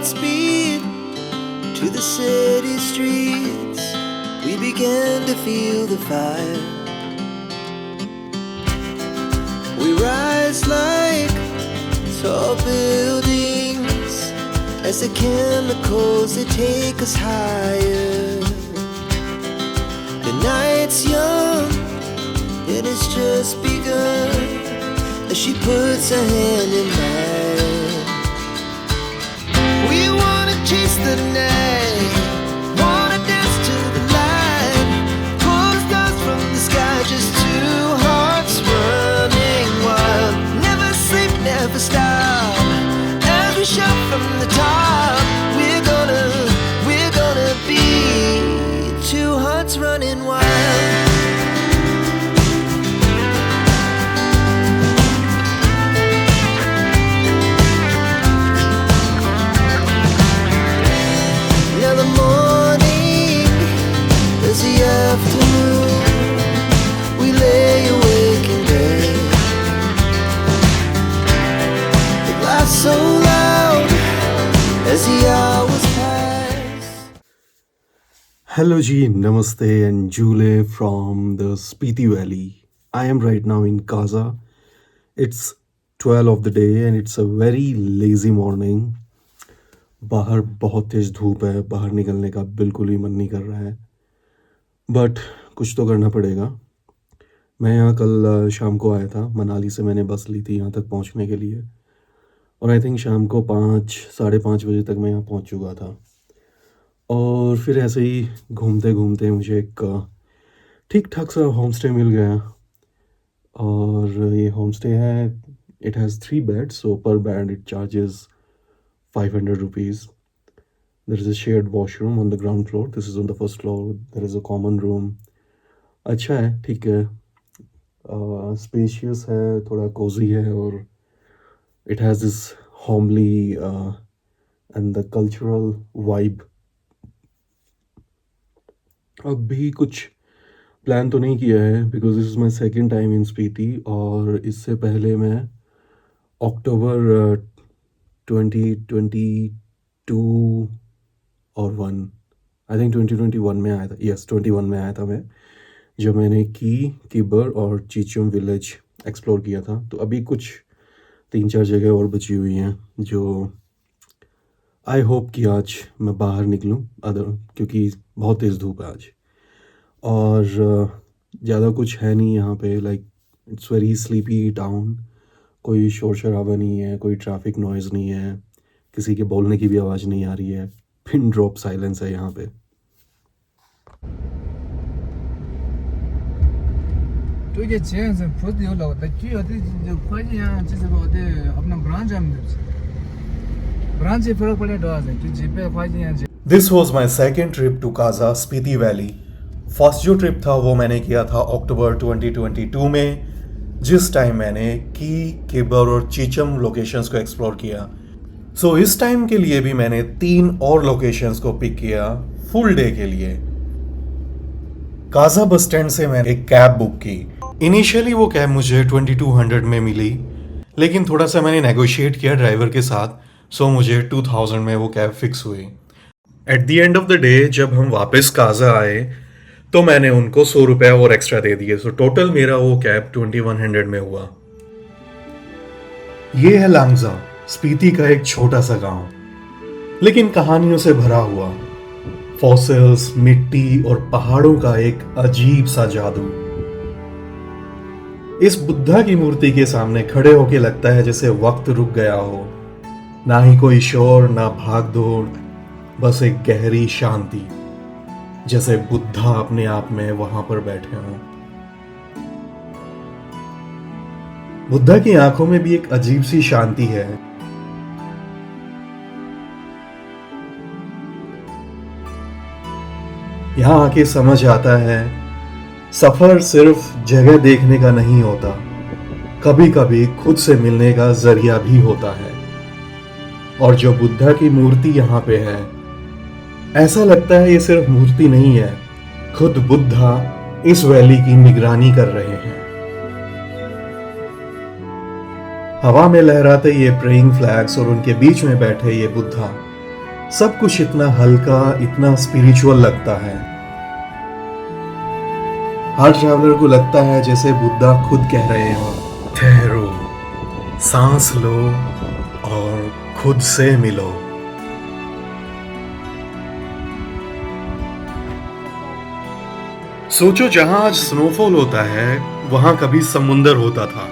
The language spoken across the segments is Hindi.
Godspeed to the city streets. We began to feel the fire. We rise like tall buildings as the chemicals they take us higher. The night's young and it's just begun as she puts her hand in mine. We wanna chase the night, wanna dance to the light, pull the stars from the sky, just two hearts running wild. Never sleep, never stop, as we shout from the top. We're gonna be two hearts running wild. Now the morning is the afternoon. We lay awake in bed. The glass so loud as the hours pass. Hello ji, namaste and Jule from the Spiti Valley. I am right now in Gaza. It's 12 of the day and it's a very lazy morning. बाहर बहुत तेज धूप है, बाहर निकलने का बिल्कुल ही मन नहीं कर रहा है, बट कुछ तो करना पड़ेगा। मैं यहाँ कल शाम को आया था, मनाली से मैंने बस ली थी यहाँ तक पहुँचने के लिए, और आई थिंक शाम को 5-5:30 बजे तक मैं यहाँ पहुँच चुका था। और फिर ऐसे ही घूमते घूमते मुझे एक ठीक ठाक सा होम स्टे मिल गया, और ये होम स्टे है, इट हैज़ 3 बेड्स, सो पर bed it charges 500 rupees. There is a shared washroom on the ground floor. This is on the first floor. There is a common room. अच्छा है, ठीक है, स्पेशियस है, थोड़ा कोजी है, और it has this homely and the cultural vibe. अभी कुछ प्लान तो नहीं किया है because this is my second time in Spiti, और इससे पहले मैं अक्टूबर 2022 और 1 आई थिंक 2021 में आया था, यस 21 में आया था मैं, जब मैंने किबर और चीचम विलेज एक्सप्लोर किया था। तो अभी कुछ 3-4 जगह और बची हुई हैं जो आई होप कि आज मैं बाहर निकलूं, क्योंकि बहुत तेज़ धूप है आज, और ज़्यादा कुछ है नहीं यहाँ पे, like it's very sleepy town. कोई शोर शराबा नहीं है, कोई ट्रैफिक नॉइज़ नहीं है, किसी के बोलने की भी आवाज़ नहीं आ रही है, पिन ड्रॉप साइलेंस है यहाँ पे।对这这样子不是有老的，主要的就关键啊，就是说的अपना ब्रांच हम ब्रांच से फर्क पड़े डॉज है, तो जीपे关键 This was my second trip to Kaza, Spiti Valley. First जो ट्रिप था वो मैंने किया था अक्टूबर 2022 में, जिस टाइम मैंने किबर और चीचम लोकेशंस को एक्सप्लोर किया। सो इस टाइम के लिए भी मैंने 3 और लोकेशंस को पिक किया फुल डे के लिए। काजा बस स्टैंड से मैंने एक कैब बुक की। इनिशियली वो कैब मुझे 2200 में मिली, लेकिन थोड़ा सा मैंने नेगोशिएट किया ड्राइवर के साथ, सो मुझे 2000 में वो कैब फिक्स हुई। At the end of the day जब हम वापस काजा आए तो मैंने उनको 100 रुपये और एक्स्ट्रा दे दिए, सो टोटल मेरा वो कैब 2100 में हुआ। ये है लांगजा, स्पीति का एक छोटा सा गांव, लेकिन कहानियों से भरा हुआ। फॉसिल्स, मिट्टी और पहाड़ों का एक अजीब सा जादू। इस बुद्धा की मूर्ति के सामने खड़े होके लगता है जैसे वक्त रुक गया हो, ना ही कोई शोर, ना भाग दौड़, बस एक गहरी शांति, जैसे बुद्धा अपने आप में वहां पर बैठे हों। बुद्धा की आंखों में भी एक अजीब सी शांति है। यहां आके समझ आता है सफर सिर्फ जगह देखने का नहीं होता, कभी कभी खुद से मिलने का जरिया भी होता है। और जो बुद्धा की मूर्ति यहाँ पे है, ऐसा लगता है ये सिर्फ मूर्ति नहीं है, खुद बुद्धा इस वैली की निगरानी कर रहे हैं। हवा में लहराते ये प्रेइंग फ्लैग्स और उनके बीच में बैठे ये बुद्धा सब कुछ इतना हल्का, इतना स्पिरिचुअल लगता है। हर ट्रैवलर को लगता है जैसे बुद्धा खुद कह रहे हो, ठहरो, सांस लो और खुद से मिलो। सोचो, जहां आज स्नोफॉल होता है वहां कभी समुंदर होता था।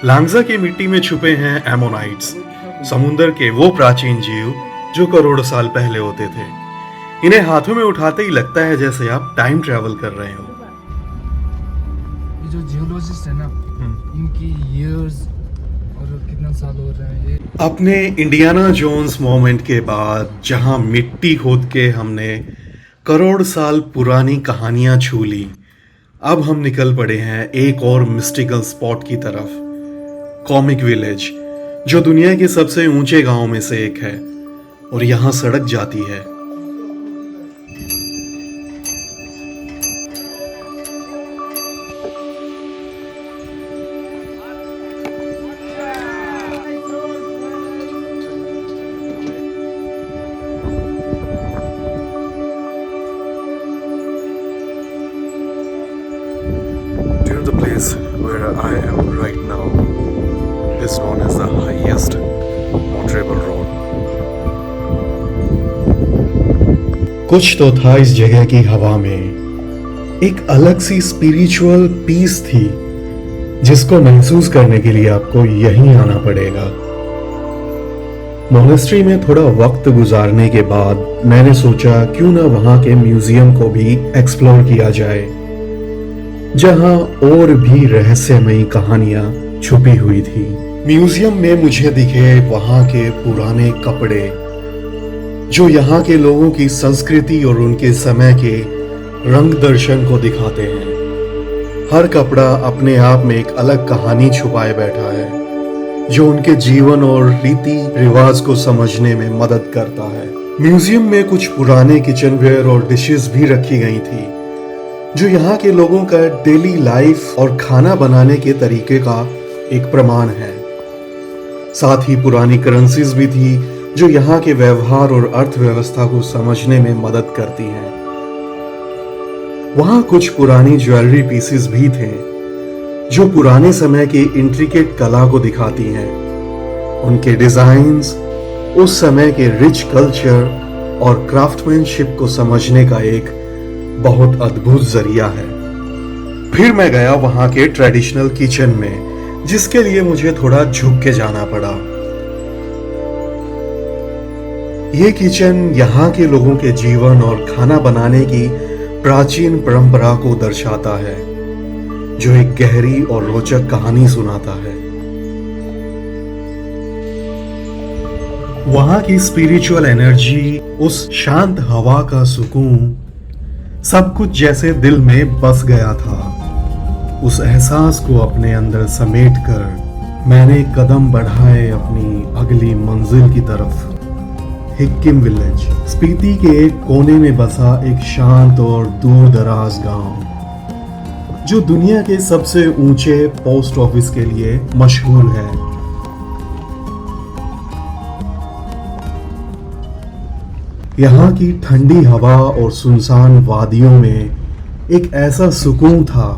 लांगजा की मिट्टी में छुपे हैं एमोनाइट्स, समुंदर के वो प्राचीन जीव जो करोड़ों साल पहले होते थे। इन्हें हाथों में उठाते ही लगता है जैसे आप टाइम ट्रेवल कर रहे हो। ये जो जियोलॉजिस्ट है ना, इनकी ईयर्स और कितना साल हो रहा है ये। अपने इंडियाना जोन्स मोमेंट के बाद जहां मिट्टी खोद के हमने करोड़ साल पुरानी कहानियां छू ली, अब हम निकल पड़े हैं एक और मिस्टिकल स्पॉट की तरफ, कॉमिक विलेज, जो दुनिया के सबसे ऊंचे गांव में से एक है और यहां सड़क जाती है। The place where I am right now is known as the highest Montrable Road. कुछ तो था इस जगह की हवा में, एक अलग सी स्पिरिचुअल पीस थी जिसको महसूस करने के लिए आपको यहीं आना पड़ेगा। मोनेस्ट्री में थोड़ा वक्त गुजारने के बाद मैंने सोचा क्यों ना वहां के म्यूजियम को भी एक्सप्लोर किया जाए, जहां और भी रहस्यमयी कहानियां छुपी हुई थी। म्यूजियम में मुझे दिखे वहां के पुराने कपड़े जो यहाँ के लोगों की संस्कृति और उनके समय के रंग दर्शन को दिखाते हैं। हर कपड़ा अपने आप में एक अलग कहानी छुपाए बैठा है जो उनके जीवन और रीति रिवाज को समझने में मदद करता है। म्यूजियम में कुछ पुराने किचनवेयर और डिशेस भी रखी गई थी जो यहाँ के लोगों का डेली लाइफ और खाना बनाने के तरीके का एक प्रमाण है। साथ ही पुरानी करेंसीज भी थी जो यहाँ के व्यवहार और अर्थव्यवस्था को समझने में मदद करती हैं। वहाँ कुछ पुरानी ज्वेलरी पीसेस भी थे जो पुराने समय की इंट्रिकेट कला को दिखाती हैं। उनके डिजाइन्स उस समय के रिच कल्चर और क्राफ्टमैनशिप को समझने का एक बहुत अद्भुत जरिया है। फिर मैं गया वहां के ट्रेडिशनल किचन में, जिसके लिए मुझे थोड़ा झुक के जाना पड़ा। ये किचन यहाँ के लोगों के जीवन और खाना बनाने की प्राचीन परंपरा को दर्शाता है, जो एक गहरी और रोचक कहानी सुनाता है। वहां की स्पिरिचुअल एनर्जी, उस शांत हवा का सुकून, सब कुछ जैसे दिल में बस गया था। उस एहसास को अपने अंदर समेटकर मैंने कदम बढ़ाए अपनी अगली मंजिल की तरफ। हिक्किम विलेज, स्पीति के एक कोने में बसा एक शांत और दूर दराज गांव जो दुनिया के सबसे ऊंचे पोस्ट ऑफिस के लिए मशहूर है। यहाँ की ठंडी हवा और सुनसान वादियों में एक ऐसा सुकून था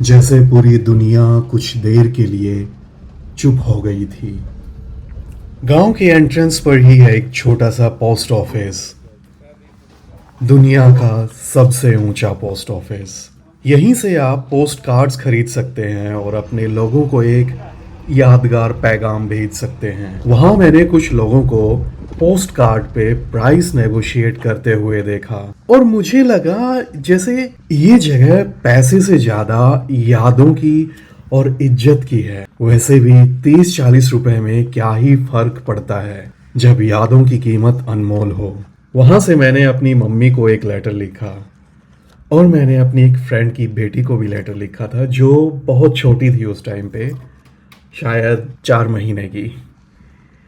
जैसे पूरी दुनिया कुछ देर के लिए चुप हो गई थी। गांव के एंट्रेंस पर ही है एक छोटा सा पोस्ट ऑफिस, दुनिया का सबसे ऊंचा पोस्ट ऑफिस। यहीं से आप पोस्ट कार्ड्स खरीद सकते हैं और अपने लोगों को एक यादगार पैगाम भेज सकते हैं। वहां मैंने कुछ लोगों को पोस्ट कार्ड पे प्राइस नेगोशिएट करते हुए देखा और मुझे लगा जैसे ये जगह पैसे से ज्यादा यादों की और इज्जत की है। वैसे भी 30-40 रुपए में क्या ही फर्क पड़ता है जब यादों की कीमत अनमोल हो। वहां से मैंने अपनी मम्मी को एक लेटर लिखा और मैंने अपनी एक फ्रेंड की बेटी को भी लेटर लिखा था जो बहुत छोटी थी उस टाइम पे, शायद 4 महीने की।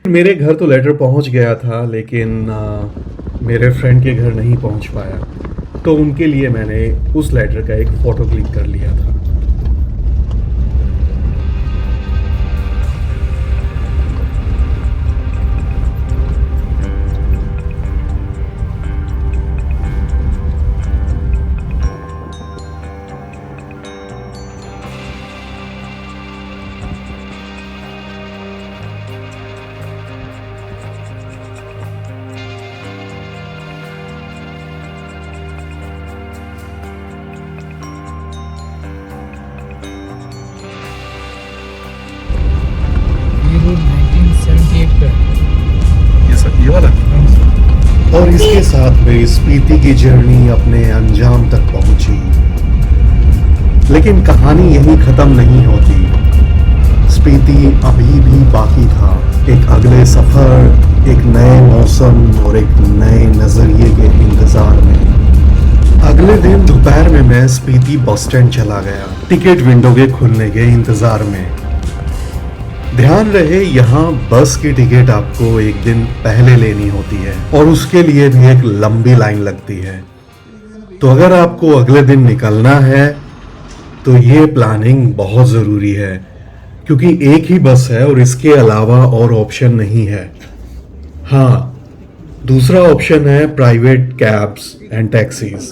मेरे घर तो लेटर पहुंच गया था लेकिन मेरे फ्रेंड के घर नहीं पहुंच पाया, तो उनके लिए मैंने उस लेटर का एक फ़ोटो क्लिक कर लिया था। और इसके साथ मेरी स्पीति की जर्नी अपने अंजाम तक पहुंची। लेकिन कहानी यहीं खत्म नहीं होती। स्पीति अभी भी बाकी था, एक अगले सफर, एक नए मौसम और एक नए नजरिए के इंतजार में। अगले दिन दोपहर में मैं स्पीति बस स्टैंड चला गया, टिकट विंडो के खुलने के इंतजार में। ध्यान रहे, यहाँ बस की टिकट आपको एक दिन पहले लेनी होती है और उसके लिए भी एक लंबी लाइन लगती है। तो अगर आपको अगले दिन निकलना है तो ये प्लानिंग बहुत ज़रूरी है, क्योंकि एक ही बस है और इसके अलावा और ऑप्शन नहीं है। हाँ, दूसरा ऑप्शन है प्राइवेट कैब्स एंड टैक्सीज।